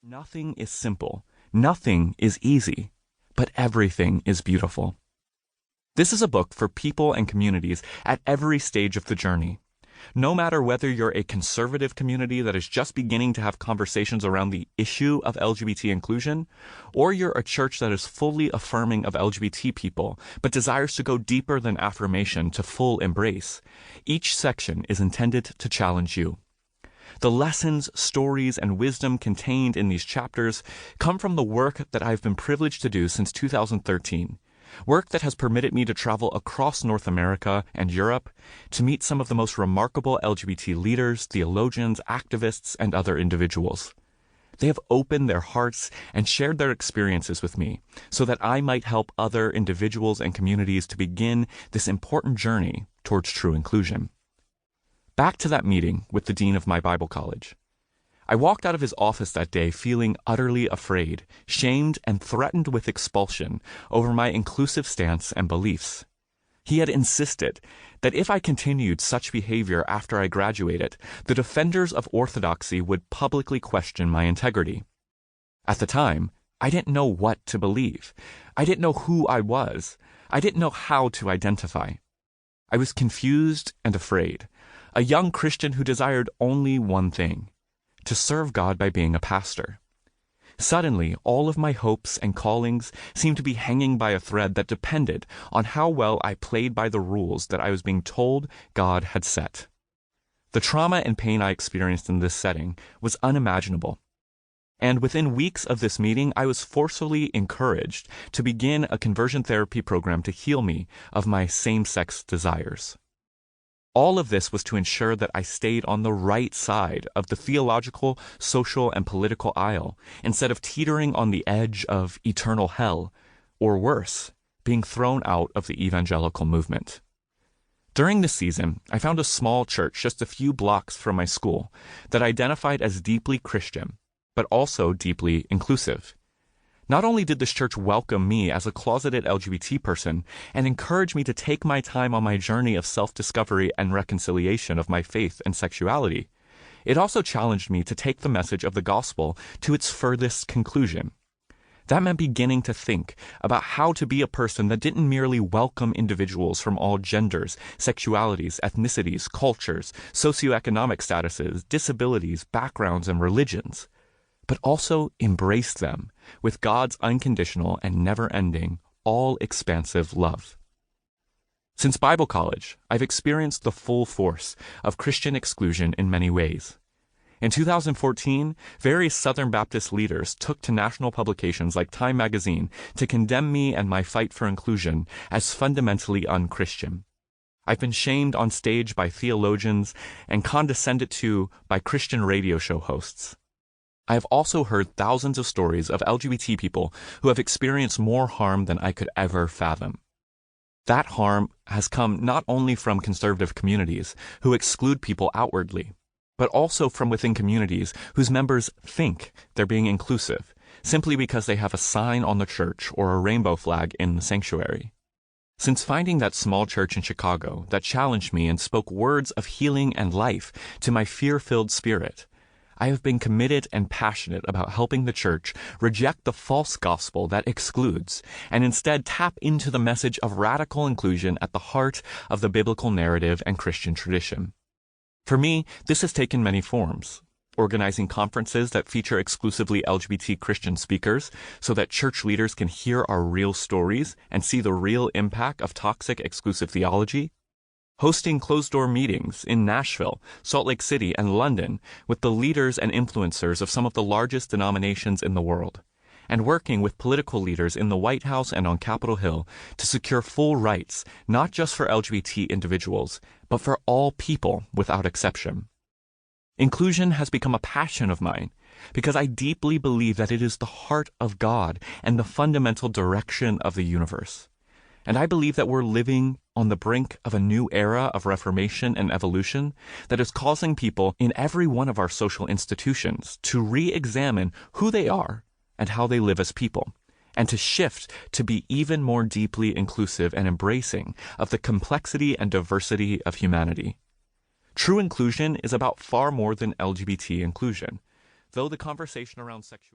Nothing is simple, nothing is easy, but everything is beautiful. This is a book for people and communities at every stage of the journey. No matter whether you're a conservative community that is just beginning to have conversations around the issue of LGBT inclusion, or you're a church that is fully affirming of LGBT people, but desires to go deeper than affirmation to full embrace, each section is intended to challenge you. The lessons, stories, and wisdom contained in these chapters come from the work that I've been privileged to do since 2013, work that has permitted me to travel across North America and Europe to meet some of the most remarkable LGBT leaders, theologians, activists, and other individuals. They have opened their hearts and shared their experiences with me so that I might help other individuals and communities to begin this important journey towards true inclusion. Back to that meeting with the dean of my Bible college. I walked out of his office that day feeling utterly afraid, shamed, and threatened with expulsion over my inclusive stance and beliefs. He had insisted that if I continued such behavior after I graduated, the defenders of orthodoxy would publicly question my integrity. At the time, I didn't know what to believe. I didn't know who I was. I didn't know how to identify. I was confused and afraid, a young Christian who desired only one thing: to serve God by being a pastor. Suddenly, all of my hopes and callings seemed to be hanging by a thread that depended on how well I played by the rules that I was being told God had set. The trauma and pain I experienced in this setting was unimaginable. And within weeks of this meeting, I was forcefully encouraged to begin a conversion therapy program to heal me of my same-sex desires. All of this was to ensure that I stayed on the right side of the theological, social, and political aisle, instead of teetering on the edge of eternal hell, or worse, being thrown out of the evangelical movement. During this season, I found a small church just a few blocks from my school that identified as deeply Christian, but also deeply inclusive. Not only did this church welcome me as a closeted LGBT person and encourage me to take my time on my journey of self-discovery and reconciliation of my faith and sexuality, it also challenged me to take the message of the gospel to its furthest conclusion. That meant beginning to think about how to be a person that didn't merely welcome individuals from all genders, sexualities, ethnicities, cultures, socioeconomic statuses, disabilities, backgrounds, and religions, but also embrace them with God's unconditional and never-ending, all-expansive love. Since Bible college, I've experienced the full force of Christian exclusion in many ways. In 2014, various Southern Baptist leaders took to national publications like Time magazine to condemn me and my fight for inclusion as fundamentally unchristian. I've been shamed on stage by theologians and condescended to by Christian radio show hosts. I have also heard thousands of stories of LGBT people who have experienced more harm than I could ever fathom. That harm has come not only from conservative communities who exclude people outwardly, but also from within communities whose members think they're being inclusive simply because they have a sign on the church or a rainbow flag in the sanctuary. Since finding that small church in Chicago that challenged me and spoke words of healing and life to my fear-filled spirit, I have been committed and passionate about helping the church reject the false gospel that excludes and instead tap into the message of radical inclusion at the heart of the biblical narrative and Christian tradition. For me, this has taken many forms: organizing conferences that feature exclusively LGBT Christian speakers so that church leaders can hear our real stories and see the real impact of toxic exclusive theology; hosting closed-door meetings in Nashville, Salt Lake City, and London with the leaders and influencers of some of the largest denominations in the world; and working with political leaders in the White House and on Capitol Hill to secure full rights, not just for LGBT individuals, but for all people without exception. Inclusion has become a passion of mine because I deeply believe that it is the heart of God and the fundamental direction of the universe. And I believe that we're living on the brink of a new era of reformation and evolution that is causing people in every one of our social institutions to re-examine who they are and how they live as people, and to shift to be even more deeply inclusive and embracing of the complexity and diversity of humanity. True inclusion is about far more than LGBT inclusion, though the conversation around sexuality